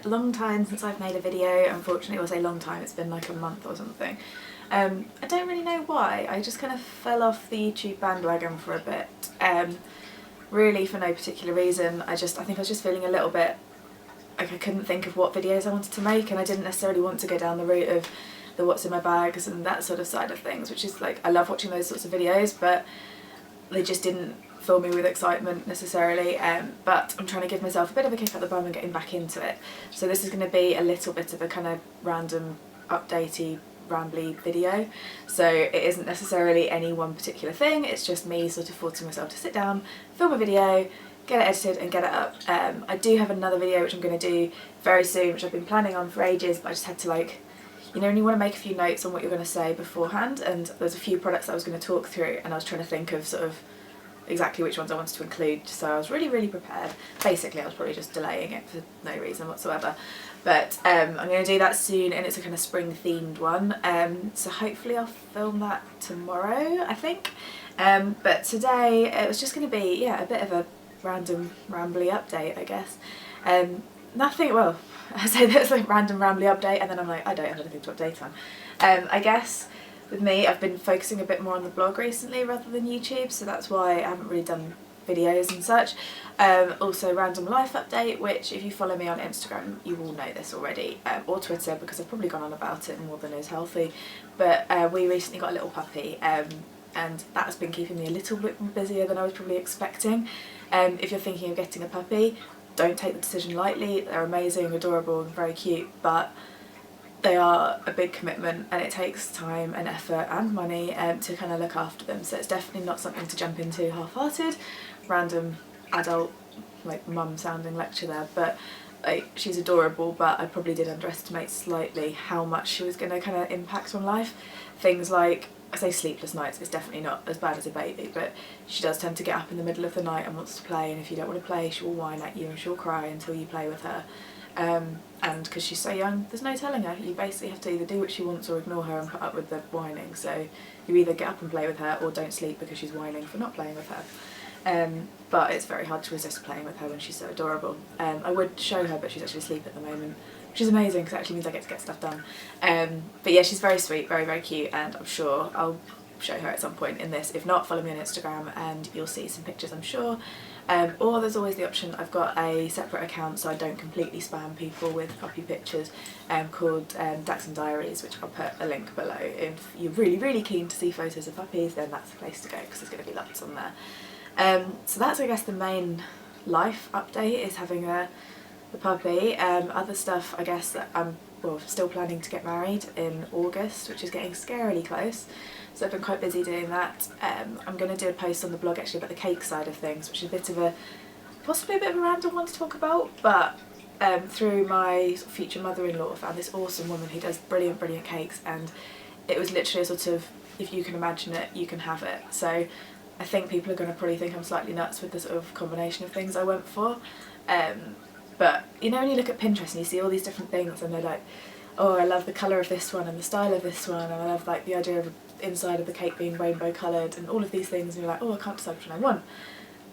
Long time since I've made a video. Unfortunately, I'll say long time, it's been like a month or something. I don't really know why, I just kind of fell off the YouTube bandwagon for a bit, really for no particular reason. I think I was just feeling a little bit like I couldn't think of what videos I wanted to make, and I didn't necessarily want to go down the route of the what's in my bags and that sort of side of things, which is like, I love watching those sorts of videos, but they just didn't fill me with excitement necessarily, but I'm trying to give myself a bit of a kick up the bum and getting back into it. So this is going to be a little bit of a kind of random updatey rambly video, so it isn't necessarily any one particular thing, it's just me sort of forcing myself to sit down, film a video, get it edited and get it up. I do have another video which I'm going to do very soon, which I've been planning on for ages, but I just had to, like, you know when you want to make a few notes on what you're going to say beforehand, and there's a few products that I was going to talk through and I was trying to think of sort of exactly which ones I wanted to include, so I was really prepared. Basically I was probably just delaying it for no reason whatsoever, but I'm going to do that soon, and it's a kind of spring themed one, so hopefully I'll film that tomorrow, I think. But today it was just going to be, yeah, a bit of a random rambly update, I guess. Nothing, well, I say that's like random rambly update and then I'm like, I don't have anything to update on. I guess with me, I've been focusing a bit more on the blog recently rather than YouTube, so that's why I haven't really done videos and such. Also random life update, which if you follow me on Instagram you will know this already, or Twitter, because I've probably gone on about it more than is healthy, but we recently got a little puppy, and that's been keeping me a little bit busier than I was probably expecting. If you're thinking of getting a puppy, don't take the decision lightly. They're amazing, adorable and very cute, but they are a big commitment and it takes time and effort and money to kind of look after them, so it's definitely not something to jump into half-hearted. Random adult, like mum sounding lecture there, but like, she's adorable, but I probably did underestimate slightly how much she was going to kind of impact on life. Things like, I say sleepless nights, it's definitely not as bad as a baby, but she does tend to get up in the middle of the night and wants to play, and if you don't want to play she will whine at you and she'll cry until you play with her. And because she's so young, there's no telling her. You basically have to either do what she wants or ignore her and put up with the whining, so you either get up and play with her or don't sleep because she's whining for not playing with her. But it's very hard to resist playing with her when she's so adorable. I would show her, but she's actually asleep at the moment, which is amazing because it actually means I get to get stuff done. But yeah, she's very sweet, very cute, and I'm sure I'll show her at some point in this. If not, follow me on Instagram and you'll see some pictures, I'm sure. Or there's always the option, I've got a separate account so I don't completely spam people with puppy pictures, called Dachshund Diaries, which I'll put a link below. If you're really keen to see photos of puppies, then that's the place to go because there's going to be lots on there. So that's, I guess, the main life update, is having the puppy. Other stuff, I guess, that I'm still planning to get married in August, which is getting scarily close, so I've been quite busy doing that. I'm going to do a post on the blog actually about the cake side of things, which is possibly a bit of a random one to talk about, but through my future mother-in-law I found this awesome woman who does brilliant cakes, and it was literally a sort of, if you can imagine it, you can have it. So I think people are going to probably think I'm slightly nuts with the sort of combination of things I went for. But you know when you look at Pinterest and you see all these different things and they're like, oh, I love the colour of this one and the style of this one, and I love like the idea of the inside of the cake being rainbow coloured and all of these things, and you're like, oh, I can't decide which one I want.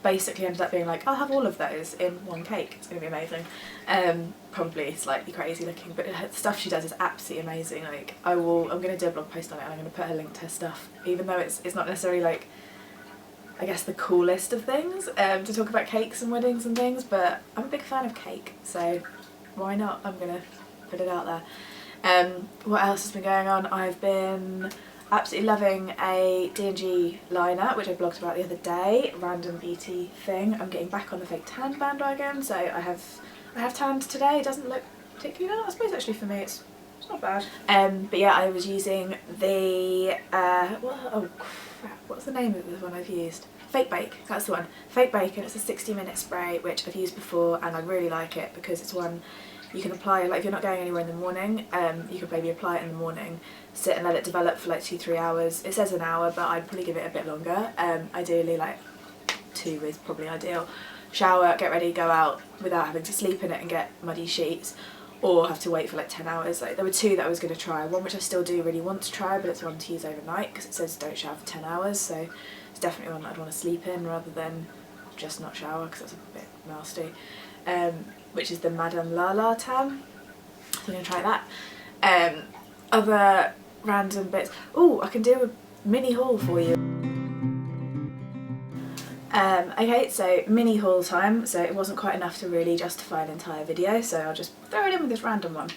Basically ended up being like, I'll have all of those in one cake, it's going to be amazing. Probably slightly crazy looking, but the stuff she does is absolutely amazing. Like, I'm going to do a blog post on it and I'm going to put a link to her stuff, even though it's not necessarily like, I guess, the coolest of things to talk about cakes and weddings and things, but I'm a big fan of cake, so why not? I'm gonna put it out there. What else has been going on? I've been absolutely loving a D&G liner, which I blogged about the other day, random beauty thing. I'm getting back on the fake tan bandwagon, so I have tanned today. It doesn't look particularly bad, I suppose actually for me it's not bad. But yeah, I was using the what's the name of the one I've used? Fake Bake, that's the one. Fake Bake, and it's a 60-minute spray, which I've used before and I really like it because it's one you can apply, like if you're not going anywhere in the morning, you could maybe apply it in the morning, sit and let it develop for like 2-3 hours. It says an hour, but I'd probably give it a bit longer. Ideally like 2 is probably ideal. Shower, get ready, go out without having to sleep in it and get muddy sheets, or have to wait for like 10 hours. Like, there were 2 that I was going to try, one which I still do really want to try, but it's one to use overnight because it says don't shower for 10 hours, so it's definitely one that I'd want to sleep in rather than just not shower because that's a bit nasty, which is the Madame Lala tan. So I'm going to try that. Other random bits. Oh, I can do a mini haul for you. Okay, so mini haul time. So it wasn't quite enough to really justify an entire video, so I'll just throw it in with this random one.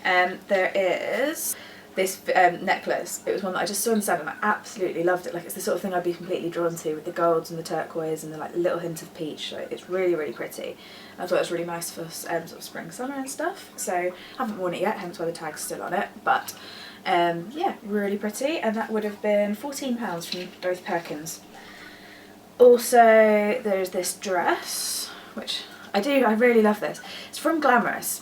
There is this necklace. It was one that I just saw in the sale and I absolutely loved it. Like, it's the sort of thing I'd be completely drawn to, with the golds and the turquoise and the like little hint of peach. So it's really, really pretty. I thought it was really nice for sort of spring, summer and stuff. So I haven't worn it yet, hence why the tag's still on it. But yeah, really pretty. And that would have been £14 from Dorothy Perkins. Also, there's this dress, which I really love this. It's from Glamorous.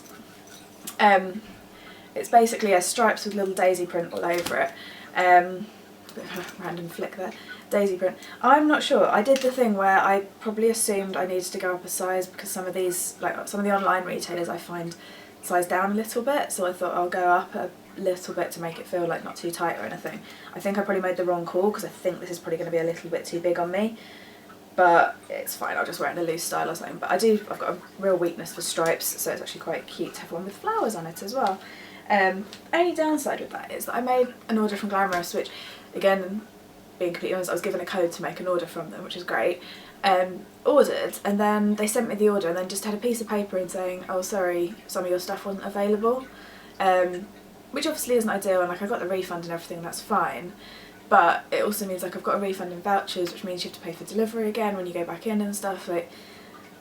It's basically a stripes with little daisy print all over it. Random flick there. Daisy print. I'm not sure. I did the thing where I probably assumed I needed to go up a size because some of these, like some of the online retailers, I find size down a little bit. So I thought I'll go up a little bit to make it feel like not too tight or anything. I think I probably made the wrong call because I think this is probably going to be a little bit too big on me. But it's fine, I'll just wear it in a loose style or something. But I've got a real weakness for stripes, so it's actually quite cute to have one with flowers on it as well. Only downside with that is that I made an order from Glamorous, which, again, being completely honest, I was given a code to make an order from them, which is great. Ordered, and then they sent me the order and then just had a piece of paper in saying, oh sorry, some of your stuff wasn't available. Which obviously isn't ideal, and like I got the refund and everything, and that's fine. But it also means like I've got a refund in vouchers, which means you have to pay for delivery again when you go back in and stuff. Like,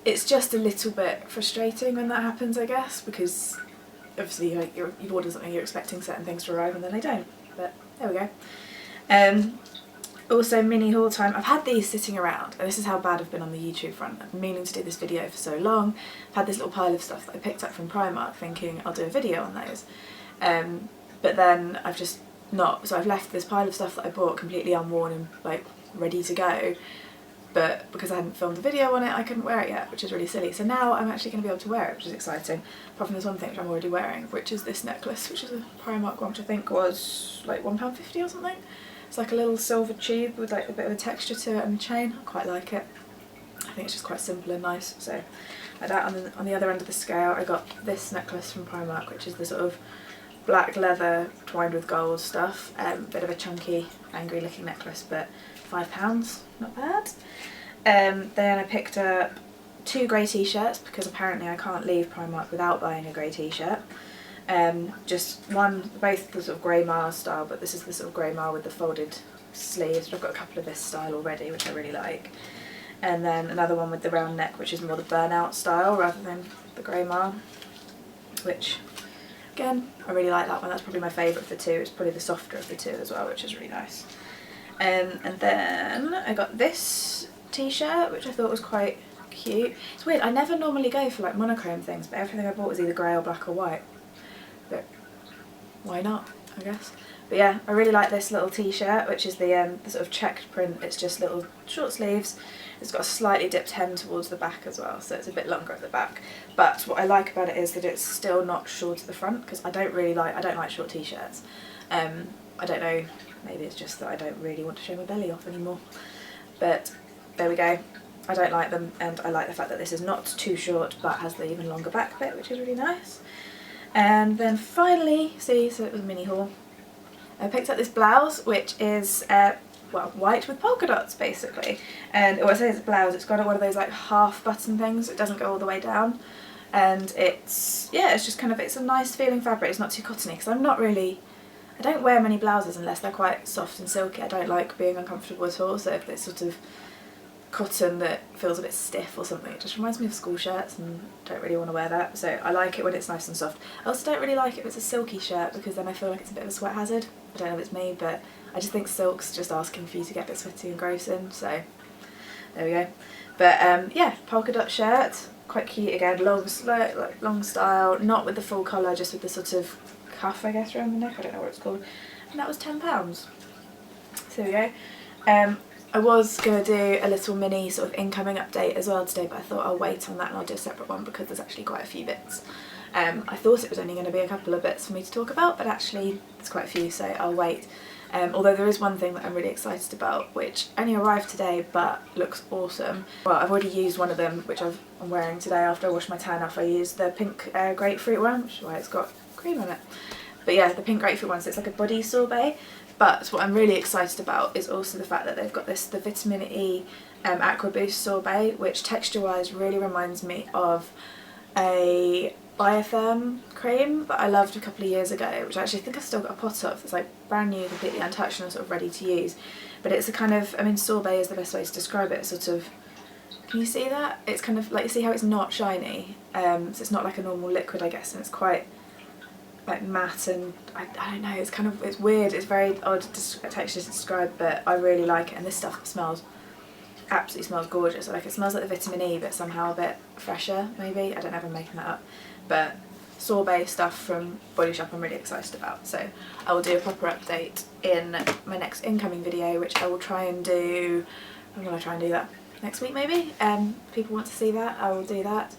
it's just a little bit frustrating when that happens, I guess, because obviously like, you've ordered something, you're expecting certain things to arrive and then they don't. But there we go. Also, mini haul time. I've had these sitting around, and this is how bad I've been on the YouTube front. I've been meaning to do this video for so long. I've had this little pile of stuff that I picked up from Primark thinking I'll do a video on those. But then I've just not, so I've left this pile of stuff that I bought completely unworn and like ready to go, but because I hadn't filmed a video on it I couldn't wear it yet, which is really silly. So now I'm actually going to be able to wear it, which is exciting, apart from this one thing which I'm already wearing, which is this necklace, which is a Primark one, which I think was like £1.50 or something. It's like a little silver tube with like a bit of a texture to it and a chain. I quite like it. I think it's just quite simple and nice. So like that. On the other end of the scale I got this necklace from Primark, which is the sort of black leather twined with gold stuff, bit of a chunky, angry looking necklace, but £5, not bad. Then I picked up 2 grey t-shirts because apparently I can't leave Primark without buying a grey t-shirt. Just one, both the sort of grey marl style, but this is the sort of grey marl with the folded sleeves. I've got a couple of this style already, which I really like. And then another one with the round neck, which is more the burnout style rather than the grey marl, which again, I really like that one. That's probably my favourite of the two. It's probably the softer of the two as well, which is really nice. And then I got this t-shirt, which I thought was quite cute. It's weird, I never normally go for like monochrome things, but everything I bought was either grey or black or white. But why not, I guess. But yeah, I really like this little t-shirt, which is the sort of checked print. It's just little short sleeves. It's got a slightly dipped hem towards the back as well, so it's a bit longer at the back. But what I like about it is that it's still not short at the front, because I don't like short t-shirts. I don't know, maybe it's just that I don't really want to show my belly off anymore. But there we go. I don't like them, and I like the fact that this is not too short but has the even longer back bit, which is really nice. And then finally, so it was a mini haul. I picked up this blouse, which is well, white with polka dots basically, and when I say it's a blouse, it's got one of those like half button things, it doesn't go all the way down, and it's, yeah, it's just kind of, it's a nice feeling fabric. It's not too cottony, because I don't wear many blouses unless they're quite soft and silky. I don't like being uncomfortable at all, so if it's sort of cotton that feels a bit stiff or something, it just reminds me of school shirts, and I don't really want to wear that. So I like it when it's nice and soft. I also don't really like it if it's a silky shirt, because then I feel like it's a bit of a sweat hazard. I don't know if it's me, but I just think silk's just asking for you to get a bit sweaty and gross in, so there we go. But yeah, polka dot shirt, quite cute again, long style, not with the full collar, just with the sort of cuff, I guess, around the neck, I don't know what it's called, and that was £10. So there we go. I was going to do a little mini sort of incoming update as well today, but I thought I'll wait on that and I'll do a separate one because there's actually quite a few bits. I thought it was only going to be a couple of bits for me to talk about, but actually there's quite a few, so I'll wait. Although there is one thing that I'm really excited about, which only arrived today but looks awesome. Well, I've already used one of them, which I'm wearing today after I washed my tan off. I used the pink grapefruit one, which is why it's got cream on it. But yeah, the pink grapefruit one, so it's like a body sorbet. But what I'm really excited about is also the fact that they've got the vitamin E Aqua Boost sorbet, which texture-wise really reminds me of a Biotherm cream that I loved a couple of years ago, which I actually think I've still got a pot of. It's like brand new, completely untouched and sort of ready to use. But it's a kind of, I mean, sorbet is the best way to describe it, sort of, can you see that? It's kind of like, you see how it's not shiny? So it's not like a normal liquid, I guess, and it's quite like matte, and I don't know, it's kind of, it's weird, it's very odd texture to describe, but I really like it. And this stuff smells, absolutely smells gorgeous. Like, it smells like the vitamin E but somehow a bit fresher, maybe. I don't know if I'm making that up. But sorbet stuff from Body Shop I'm really excited about, so I will do a proper update in my next incoming video, which I will try and do, I'm going to try and do that next week maybe. People want to see that, I will do that.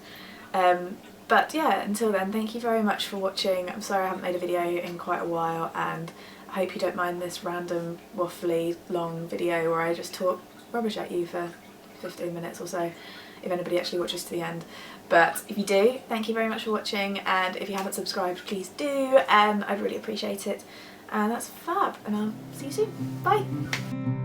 But yeah, until then, thank you very much for watching. I'm sorry I haven't made a video in quite a while, and I hope you don't mind this random waffly long video where I just talk rubbish at you for 15 minutes or so, if anybody actually watches to the end. But if you do, thank you very much for watching, and if you haven't subscribed, please do, I'd really appreciate it. And that's fab, and I'll see you soon. Bye!